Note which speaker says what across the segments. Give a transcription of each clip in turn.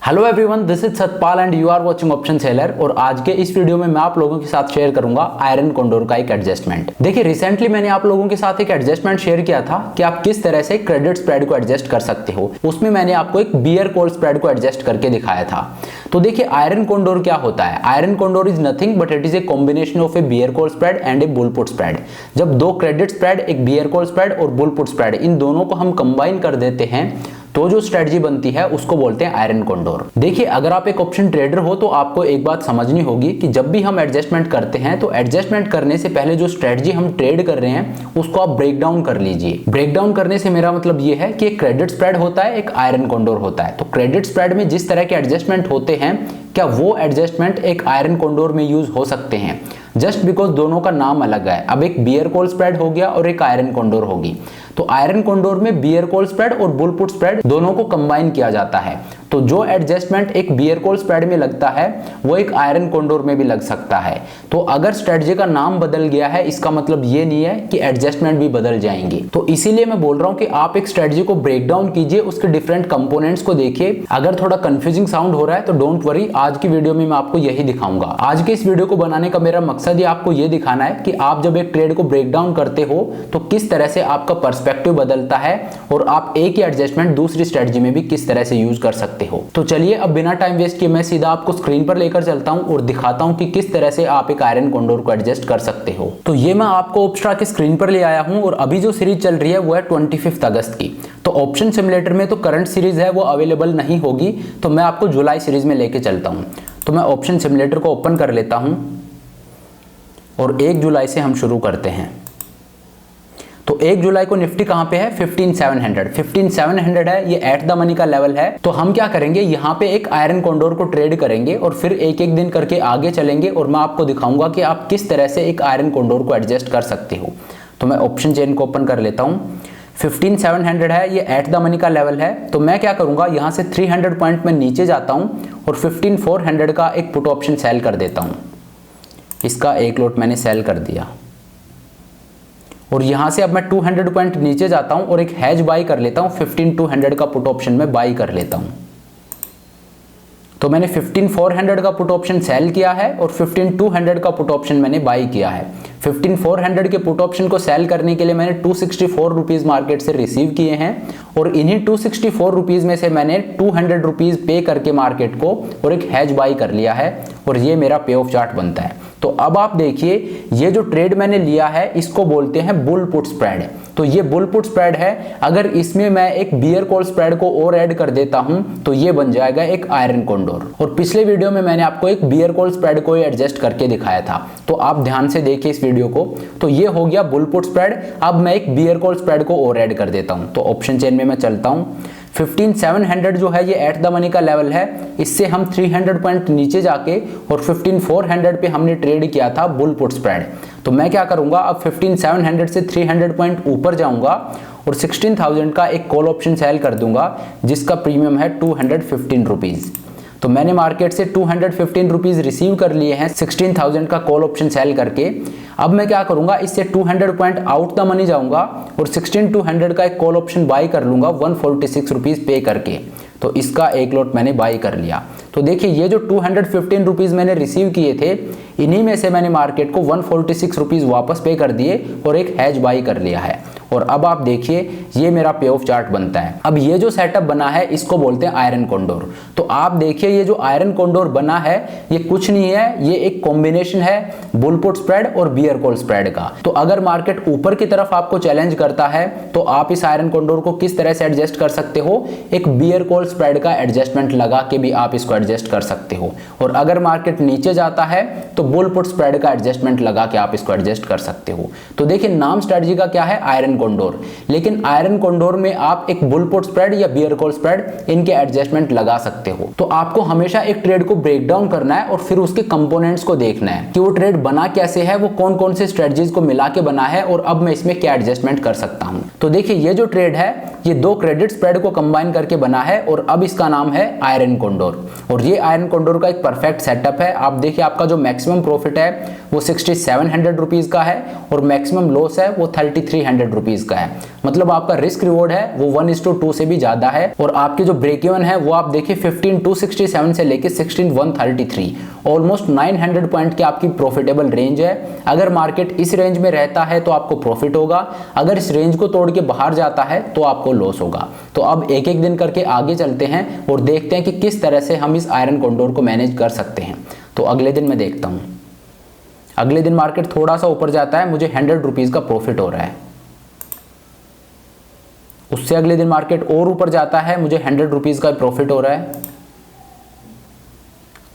Speaker 1: Hello everyone, this is Satpal and you are watching option seller. और आज के इस वीडियो में मैं आप लोगों के साथ शेयर करूंगा आयरन कॉन्डोर का एक एडजस्टमेंट। देखिए, रिसेंटली मैंने आप लोगों के साथ एक एडजस्टमेंट शेयर किया था कि आप किस तरह से क्रेडिट स्प्रेड को एडजस्ट कर सकते हो। उसमें मैंने आपको एक बियर कॉल स्प्रेड को एडजस्ट करके दिखाया था। तो देखिए, आयरन कॉन्डोर क्या होता है। Iron condor is nothing but it is a combination of a bear call spread and a bull put spread. जब दो क्रेडिट स्प्रेड, एक बियर कॉल स्प्रेड और बुल पुट स्प्रेड, इन दोनों को हम कंबाइन कर देते हैं तो जो स्ट्रेटजी बनती है उसको बोलते हैं आयरन कॉन्डोर। देखिए, अगर आप एक ऑप्शन ट्रेडर हो तो आपको एक बात समझनी होगी कि जब भी हम एडजस्टमेंट करते हैं तो एडजस्टमेंट करने से पहले जो स्ट्रेटजी हम ट्रेड कर रहे हैं उसको आप ब्रेक डाउन कर लीजिए। ब्रेक डाउन करने से मेरा मतलब ये है कि एक क्रेडिट स्प्रेड होता है, एक आयरन कॉन्डोर होता है। तो क्रेडिट स्प्रेड में जिस तरह के एडजस्टमेंट होते हैं, क्या वो एडजस्टमेंट एक आयरन कॉन्डोर में यूज हो सकते हैं, जस्ट बिकॉज दोनों का नाम अलग है। अब एक बियर कॉल स्प्रेड हो गया और एक आयरन कॉन्डोर होगी। तो आयरन कॉन्डोर में बियर कॉल स्प्रेड और बुल पुट स्प्रेड दोनों को कंबाइन किया जाता है। तो जो एडजस्टमेंट एक बियर कॉल स्प्रेड में लगता है वो एक आयरन कॉन्डोर में भी लग सकता है। तो अगर स्ट्रेटजी का नाम बदल गया है इसका मतलब ये नहीं है कि एडजस्टमेंट भी बदल जाएंगे। तो इसीलिए मैं बोल रहा हूं कि आप एक स्ट्रेटजी को ब्रेक डाउन कीजिए, उसके डिफरेंट कंपोनेंट्स को देखिए। अगर थोड़ा कंफ्यूजिंग साउंड हो रहा है तो डोंट वरी, आज की वीडियो में मैं आपको यही दिखाऊंगा। आज के इस वीडियो को बनाने का मेरा मकसद ही आपको ये दिखाना है कि आप जब एक ट्रेड को ब्रेक डाउन करते हो तो किस तरह से आपका पर्सपेक्टिव बदलता है और आप एक ही एडजस्टमेंट दूसरी स्ट्रेटजी में भी किस तरह से यूज कर सकते हो। तो चलिए, अब बिना टाइम वेस्ट किए मैं सीधा आपको स्क्रीन पर लेकर चलता हूं और दिखाता हूं कि किस तरह से आप एक आयरन कॉन्डोर को एडजस्ट कर सकते हो। तो ये मैं आपको ऑप्स्ट्रा की स्क्रीन पर ले आया हूं और अभी जो सीरीज चल रही है वो है 25 अगस्त की। तो ऑप्शन सिमुलेटर में तो करंट सीरीज है वो अवेलेबल नहीं होगी, तो मैं आपको जुलाई सीरीज में लेके चलता हूं। तो मैं ऑप्शन सिमुलेटर को ओपन कर लेता हूं और 1 जुलाई से हम शुरू करते हैं। तो 1 जुलाई को निफ्टी कहां पे है? 15,700 है, ये एट द मनी का लेवल है। तो हम क्या करेंगे, यहां पे एक आयरन कॉन्डोर को ट्रेड करेंगे और फिर एक एक दिन करके आगे चलेंगे और मैं आपको दिखाऊंगा कि आप किस तरह से एक आयरन कॉन्डोर को एडजस्ट कर सकते हो। तो मैं ऑप्शन चेन को ओपन कर लेता हूं। 15,700 है, ये एट द मनी का लेवल है। तो मैं क्या करूंगा, यहां से 300 पॉइंट में नीचे जाता हूं और 15,400 का एक पुट ऑप्शन सेल कर देता हूं। इसका एक लॉट मैंने सेल कर दिया और यहां से अब मैं 200 पॉइंट नीचे जाता हूं और एक हैज बाई कर लेता हूं। 15,200 का पुट ऑप्शन में बाई कर लेता हूं। तो मैंने 15,400 का पुट ऑप्शन सेल किया है और 15,200 का पुट ऑप्शन मैंने बाई किया है। 15,400 के पुट ऑप्शन को सेल करने के लिए मैंने 264 रुपीज मार्केट से रिसीव किए हैं और इन्हीं 264 रुपीज में से मैंने 200 रुपीज पे करके मार्केट को और एक हैज बाई कर लिया है और ये मेरा पे ऑफ चार्ट बनता है। तो अब आप देखिए, ये जो ट्रेड मैंने लिया है इसको बोलते हैं बुल पुट स्प्रेड। तो ये बुल पुट स्प्रेड है। अगर इसमें मैं एक बियर कॉल स्प्रेड को और ऐड कर देता हूं तो ये बन जाएगा एक आयरन कॉन्डोर। और पिछले वीडियो में मैंने आपको एक बियर कॉल स्प्रेड को एडजस्ट करके दिखाया था, तो आप ध्यान से देखिए इस वीडियो को। तो ये हो गया बुल पुट स्प्रेड। अब मैं एक बियर कॉल स्प्रेड को और ऐड कर देता हूं। तो ऑप्शन चेन में मैं चलता हूं। 15,700 जो है ये एट द मनी का लेवल है, इससे हम 300 पॉइंट नीचे जाके और 15,400 पे हमने ट्रेड किया था बुल पुट स्प्रेड। तो मैं क्या करूंगा, अब 15,700 से 300 पॉइंट ऊपर जाऊंगा और 16,000 का एक कॉल ऑप्शन सेल कर दूंगा जिसका प्रीमियम है 215 रुपीज। तो मैंने मार्केट से 215 रुपीज रिसीव कर लिए हैं 16,000 का कॉल ऑप्शन सेल करके। अब मैं क्या करूंगा, इससे 200 पॉइंट आउट द मनी जाऊंगा और 16,200 का एक कॉल ऑप्शन बाई कर लूंगा 146 रुपीज पे करके। तो इसका एक लॉट मैंने बाई कर लिया। तो देखिए, ये जो 215 रुपीज मैंने रिसीव किए थे, इन्हीं में से मैंने मार्केट को 146 रुपीज वापस पे कर दिए और एक हैज बाई कर लिया है। और अब आप देखिए, ये मेरा पे ऑफ चार्ट बनता है। अब ये जो सेटअप बना है इसको बोलते हैं आयरन कॉन्डोर। तो आप देखिए, ये जो आयरन कॉन्डोर बना है ये कुछ नहीं है, ये एक कॉम्बिनेशन है बुल पुट स्प्रेड और बियर कॉल स्प्रेड का। तो अगर मार्केट ऊपर की तरफ आपको चैलेंज करता है तो आप इस आयरन कॉन्डोर को किस तरह से एडजस्ट कर सकते हो, एक बियर कॉल स्प्रेड का एडजस्टमेंट लगा के भी आप इसको एडजस्ट कर सकते हो। और अगर मार्केट नीचे जाता है तो बुल पुट स्प्रेड का एडजस्टमेंट लगा के आप इसको एडजस्ट कर सकते हो। तो देखिए, नाम स्ट्रेटजी का क्या है, आयरन कॉन्डोर, लेकिन आयरन कॉन्डोर में आप एक बुल पुट स्प्रेड या बियर कॉल स्प्रेड इनके एडजस्टमेंट लगा सकते हो। तो आपको हमेशा एक ट्रेड को ब्रेक डाउन करना है और फिर उसके कंपोनेंट्स को देखना है कि वो ट्रेड बना कैसे है, वो कौन कौन से स्ट्रेटजीज को मिला के बना है और अब मैं इसमें क्या एडजस्टमेंट कर सकता हूं। तो देखिए, ये जो ट्रेड है ये दो क्रेडिट स्प्रेड को कंबाइन करके बना है और अब इसका नाम है आयरन कोंडोर। और ये आयरन कोंडोर का एक परफेक्ट सेटअप है। आप देखिए आपका जो मैक्सिमम प्रॉफिट है वो 6700 रुपीज़ का है और मैक्सिमम लॉस है वो 3300 रुपीज़ का है। मतलब आपका रिस्क रिवॉर्ड है वो 1:2 से भी ज़्यादा है। और आपके जो ब्रेक इवन है वो आप देखिए 15,267 से लेके 16,133, ऑलमोस्ट 900 पॉइंट की आपकी प्रॉफिटेबल रेंज है। अगर मार्केट इस रेंज में रहता है तो आपको प्रॉफिट होगा, अगर इस रेंज को तोड़ के बाहर जाता है तो आपको लॉस होगा। तो अब एक एक दिन करके आगे चलते हैं और देखते हैं कि किस तरह से हम इस आयरन कोंडोर को मैनेज कर सकते हैं। तो अगले दिन मैं देखता हूं, अगले दिन मार्केट थोड़ा सा ऊपर जाता है, मुझे 100 रुपीज़ का प्रॉफिट हो रहा है। उससे अगले दिन मार्केट और ऊपर जाता है, मुझे 100 रुपीज़ का प्रॉफिट हो रहा है।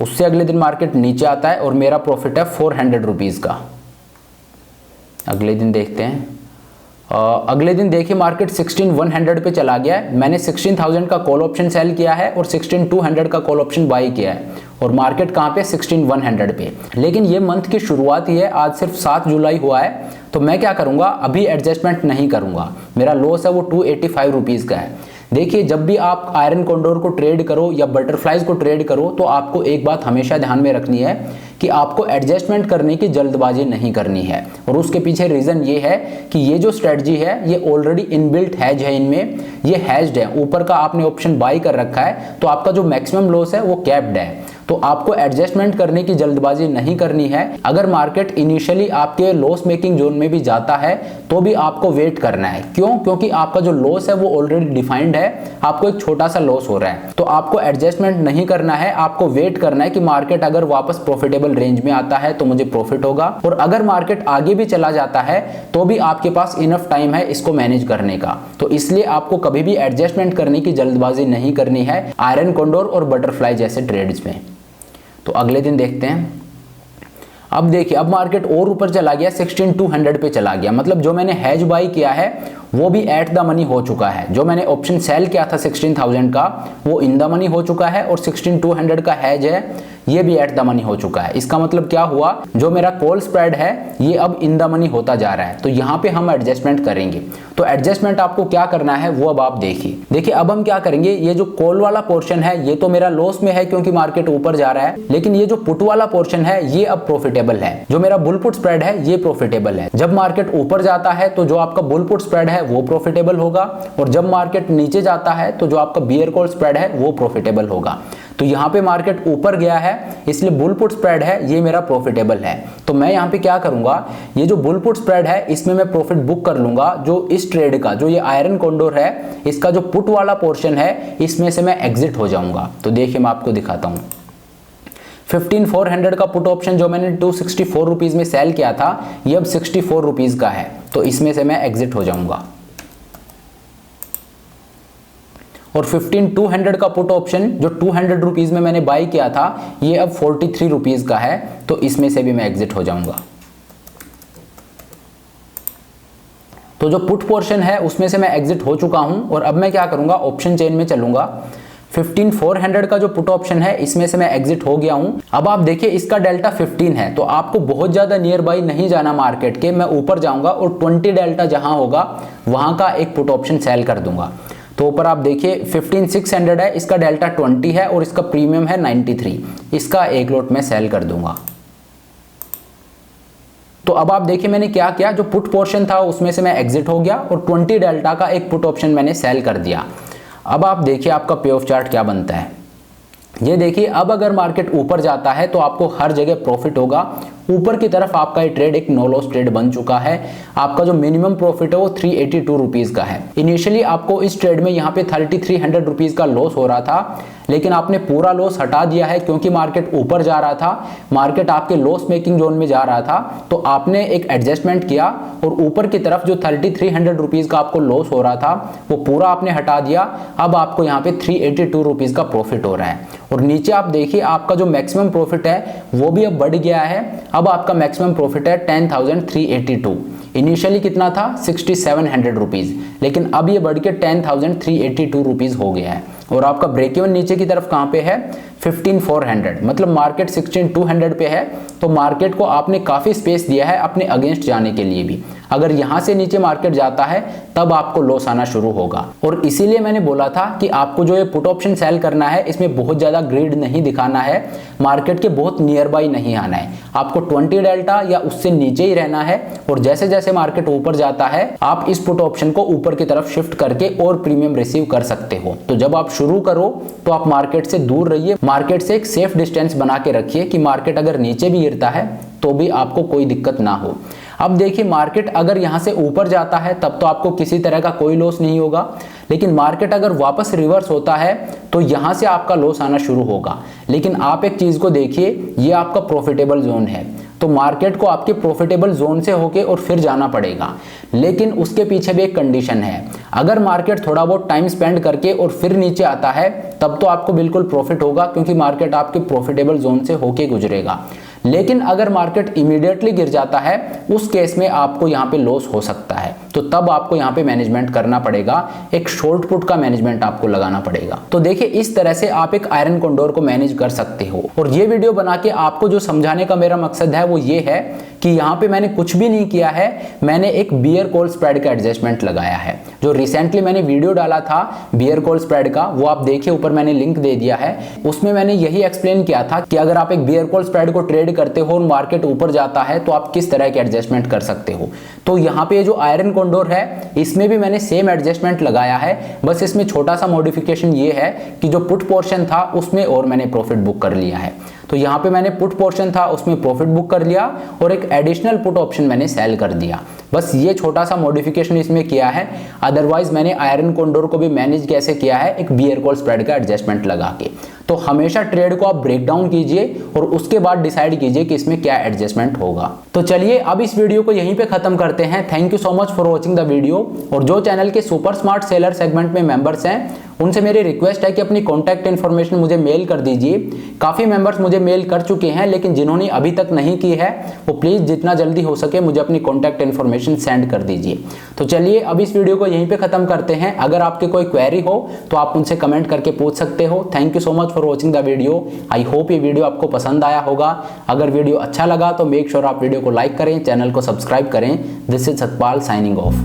Speaker 1: उससे अगले दिन मार्केट नीचे आता है और मेरा प्रॉफिट है 400 रुपीज़ का। अगले दिन देखते हैं, अगले दिन देखिए मार्केट 16,100 पे चला गया है। मैंने 16,000 का कॉल ऑप्शन सेल किया है और 16,200 का कॉल ऑप्शन बाई किया है और मार्केट कहाँ पे 16,100 पे। लेकिन ये मंथ की शुरुआत ही है, आज सिर्फ 7 जुलाई हुआ है। तो मैं क्या करूँगा, अभी एडजस्टमेंट नहीं करूँगा। मेरा लॉस है वो 285 रुपीज़ का है। देखिए जब भी आप आयरन कोंडोर को ट्रेड करो या बटरफ्लाइज को ट्रेड करो तो आपको एक बात हमेशा ध्यान में रखनी है कि आपको एडजस्टमेंट करने की जल्दबाजी नहीं करनी है। और उसके पीछे रीज़न ये है कि ये जो स्ट्रेटजी है ये ऑलरेडी इनबिल्ट हैज है, इनमें ये हैज्ड है। ऊपर का आपने ऑप्शन बाई कर रखा है तो आपका जो मैक्सिमम लॉस है वो कैप्ड है। तो आपको एडजस्टमेंट करने की जल्दबाजी नहीं करनी है। अगर मार्केट इनिशियली आपके लॉस मेकिंग जोन में भी जाता है तो भी आपको वेट करना है। क्यों? क्योंकि आपका जो लॉस है वो ऑलरेडी डिफाइंड है, आपको एक छोटा सा लॉस हो रहा है। तो आपको एडजस्टमेंट नहीं करना है, आपको वेट करना है कि मार्केट अगर वापस प्रॉफिटेबल रेंज में आता है तो मुझे प्रॉफिट होगा। और अगर मार्केट आगे भी चला जाता है तो भी आपके पास इनफ टाइम है इसको मैनेज करने का। तो इसलिए आपको कभी भी एडजस्टमेंट करने की जल्दबाजी नहीं करनी है आयरन कोंडोर और बटरफ्लाई जैसे ट्रेड्स में। तो अगले दिन देखते हैं, अब देखिए अब मार्केट और ऊपर चला गया, 16,200 पे चला गया। मतलब जो मैंने हैज बाई किया है वो भी एट द मनी हो चुका है। जो मैंने ऑप्शन सेल किया था 16,000 का वो इन द मनी हो चुका है और 16,200 का हैज है ये भी एट द मनी हो चुका है। इसका मतलब क्या हुआ, जो मेरा कॉल स्प्रेड है ये अब इन द मनी होता जा रहा है। तो यहाँ पे हम एडजस्टमेंट करेंगे। तो एडजस्टमेंट आपको क्या करना है वो अब आप देखिए अब हम क्या करेंगे, ये जो कॉल वाला पोर्शन है ये तो मेरा लॉस में है क्योंकि मार्केट ऊपर जा रहा है, लेकिन ये जो पुट वाला पोर्शन है ये अब प्रॉफिटेबल है। जो मेरा बुल पुट स्प्रेड है ये प्रॉफिटेबल है। जब मार्केट ऊपर जाता है तो जो आपका बुल पुट स्प्रेड है वो प्रॉफिटेबल होगा और जब मार्केट नीचे जाता है तो जो आपका बियर कॉल स्प्रेड है वो प्रॉफिटेबल होगा। तो यहाँ पे मार्केट ऊपर गया है इसलिए बुल पुट स्प्रेड है ये मेरा प्रॉफिटेबल है। तो मैं यहाँ पे क्या करूंगा, ये जो बुल पुट स्प्रेड है इसमें मैं प्रॉफिट बुक कर लूंगा। जो इस ट्रेड का जो ये आयरन कोंडोर है इसका जो पुट वाला पोर्शन है इसमें से मैं एग्जिट हो जाऊंगा। तो देखिए मैं आपको दिखाता हूँ, 15,400 का पुट ऑप्शन जो मैंने 264 रुपीज में सेल किया था ये अब 64 रुपीज का है। तो इसमें से मैं एग्जिट हो जाऊंगा। और 15,200 का पुट ऑप्शन जो 200 रुपीज में मैंने बाई किया था ये अब 43 रुपीज का है। तो इसमें से भी मैं एग्जिट हो जाऊंगा। तो जो पुट पोर्शन है उसमें से मैं एग्जिट हो चुका हूं और अब मैं क्या करूंगा, ऑप्शन चेन में चलूंगा। 15,400 का जो पुट ऑप्शन है इसमें से मैं एग्जिट हो गया हूं। अब आप देखिए इसका डेल्टा 15 है। तो आपको बहुत ज्यादा नियर बाई नहीं जाना मार्केट के, मैं ऊपर जाऊंगा और 20 डेल्टा जहां होगा वहां का एक पुट ऑप्शन सेल कर दूंगा। तो ऊपर आप देखिए 15,600 है, इसका डेल्टा 20 है और इसका प्रीमियम है 93। इसका एक लॉट में सेल कर दूंगा। तो अब आप देखिए मैंने क्या किया, जो पुट पोर्शन था उसमें से मैं एग्जिट हो गया और 20 डेल्टा का एक पुट ऑप्शन मैंने सेल कर दिया। अब आप देखिए आपका पे ऑफ चार्ट क्या बनता है। ये देखिए अब अगर मार्केट ऊपर जाता है तो आपको हर जगह प्रॉफिट होगा। ऊपर की तरफ आपका ये ट्रेड एक नो लॉस ट्रेड बन चुका है। आपका जो मिनिमम प्रॉफिट है वो 382 रुपीज का है। इनिशियली आपको इस ट्रेड में यहाँ पे 3,300 रुपीज का लॉस हो रहा था, लेकिन आपने पूरा लॉस हटा दिया है क्योंकि मार्केट ऊपर जा रहा था, मार्केट आपके लॉस मेकिंग जोन में जा रहा था। तो आपने एक एडजस्टमेंट किया और ऊपर की तरफ जो 3,300 रुपीज का आपको लॉस हो रहा था वो पूरा आपने हटा दिया। अब आपको यहाँ पे 382 रुपीज का प्रॉफिट हो रहा है। और नीचे आप देखिए आपका जो मैक्सिमम प्रॉफिट है वो भी अब बढ़ गया है। अब आपका मैक्सिमम प्रॉफिट है 10,382। इनिशियली कितना था 6,700 रुपीज, लेकिन अब ये बढ़ के 10,382 रुपीज हो गया है। और आपका ब्रेक इवन नीचे की तरफ कहाँ पे है 15,400, मतलब मार्केट 16,200 पे है, तो मार्केट को आपने काफी स्पेस दिया है अपने अगेंस्ट जाने के लिए भी। अगर यहां से नीचे मार्केट जाता है तब आपको लॉस आना शुरू होगा, और इसीलिए मैंने बोला था कि आपको जो ये पुट ऑप्शन सेल करना है इसमें बहुत ज्यादा ग्रीड नहीं दिखाना है, मार्केट के बहुत नियर बाई नहीं आना है, आपको 20 डेल्टा या उससे नीचे ही रहना है। और जैसे जैसे मार्केट ऊपर जाता है आप इस पुट ऑप्शन को ऊपर की तरफ शिफ्ट करके और प्रीमियम रिसीव कर सकते हो। तो जब आप शुरू करो तो आप मार्केट से दूर रहिए, मार्केट से एक सेफ डिस्टेंस बना के रखिए कि मार्केट अगर नीचे भी गिरता है तो भी आपको कोई दिक्कत ना हो। अब देखिए, मार्केट अगर यहां से ऊपर जाता है तब तो आपको किसी तरह का कोई लॉस नहीं होगा, लेकिन मार्केट अगर वापस रिवर्स होता है तो यहां से आपका लॉस आना शुरू होगा। लेकिन आप एक चीज को देखिए, ये आपका प्रॉफिटेबल जोन है, तो मार्केट को आपके प्रॉफिटेबल जोन से होके और फिर जाना पड़ेगा। लेकिन उसके पीछे भी एक कंडीशन है, अगर मार्केट थोड़ा बहुत टाइम स्पेंड करके और फिर नीचे आता है तब तो आपको बिल्कुल प्रॉफिट होगा, क्योंकि मार्केट आपके प्रॉफिटेबल जोन से होके गुजरेगा। लेकिन अगर मार्केट इमीडिएटली गिर जाता है उस केस में आपको यहाँ पे लॉस हो सकता है, तो तब आपको यहाँ पे मैनेजमेंट करना पड़ेगा, एक शॉर्ट पुट का मैनेजमेंट आपको लगाना पड़ेगा। तो देखिए, इस तरह से आप एक आयरन कॉन्डोर को मैनेज कर सकते हो। और ये वीडियो बना के आपको जो समझाने का मेरा मकसद है वो ये है कि यहाँ पे मैंने कुछ भी नहीं किया है, मैंने एक बियर कॉल स्प्रेड का एडजस्टमेंट लगाया है। जो रिसेंटली मैंने वीडियो डाला था बियर कॉल स्प्रेड का, वो आप देखिए, ऊपर मैंने लिंक दे दिया है। उसमें मैंने यही एक्सप्लेन किया था कि अगर आप एक बियर कॉल स्प्रेड को ट्रेड करते हो और मार्केट ऊपर जाता है तो आप किस तरह के एडजस्टमेंट कर सकते हो। तो यहाँ पे जो आयरन कॉन्डोर है इसमें भी मैंने सेम एडजस्टमेंट लगाया है, बस इसमें छोटा सा मॉडिफिकेशन ये है कि जो पुट पोर्शन था उसमें और मैंने प्रॉफिट बुक कर लिया है। तो यहाँ पे मैंने पुट पोर्शन था उसमें प्रॉफिट बुक कर लिया और एक एडिशनल पुट ऑप्शन मैंने सेल कर दिया। बस ये छोटा सा मॉडिफिकेशन इसमें किया है, अदरवाइज मैंने आयरन कॉन्डोर को भी मैनेज कैसे किया है, एक बियर कॉल स्प्रेड का एडजस्टमेंट लगा के। तो हमेशा ट्रेड को आप ब्रेक डाउन कीजिए और उसके बाद डिसाइड कीजिए कि इसमें क्या एडजस्टमेंट होगा। तो चलिए अब इस वीडियो को यहीं पे खत्म करते हैं। Thank you so much for watching the video. और जो चैनल के सुपर स्मार्ट सेलर सेगमेंट में मेंबर्स हैं उनसे मेरी रिक्वेस्ट है कि अपनी कॉन्टैक्ट इन्फॉर्मेशन मुझे मेल कर दीजिए। काफ़ी मेंबर्स मुझे मेल कर चुके हैं, लेकिन जिन्होंने अभी तक नहीं की है वो प्लीज़ जितना जल्दी हो सके मुझे अपनी कॉन्टैक्ट इन्फॉर्मेशन सेंड कर दीजिए। तो चलिए अब इस वीडियो को यहीं पे ख़त्म करते हैं। अगर आपकी कोई क्वेरी हो तो आप उनसे कमेंट करके पूछ सकते हो। Thank you so much for watching the video. I hope ये वीडियो आपको पसंद आया होगा। अगर वीडियो अच्छा लगा तो मेक श्योर आप वीडियो को लाइक करें, चैनल को सब्सक्राइब करें। This is Satpal signing off.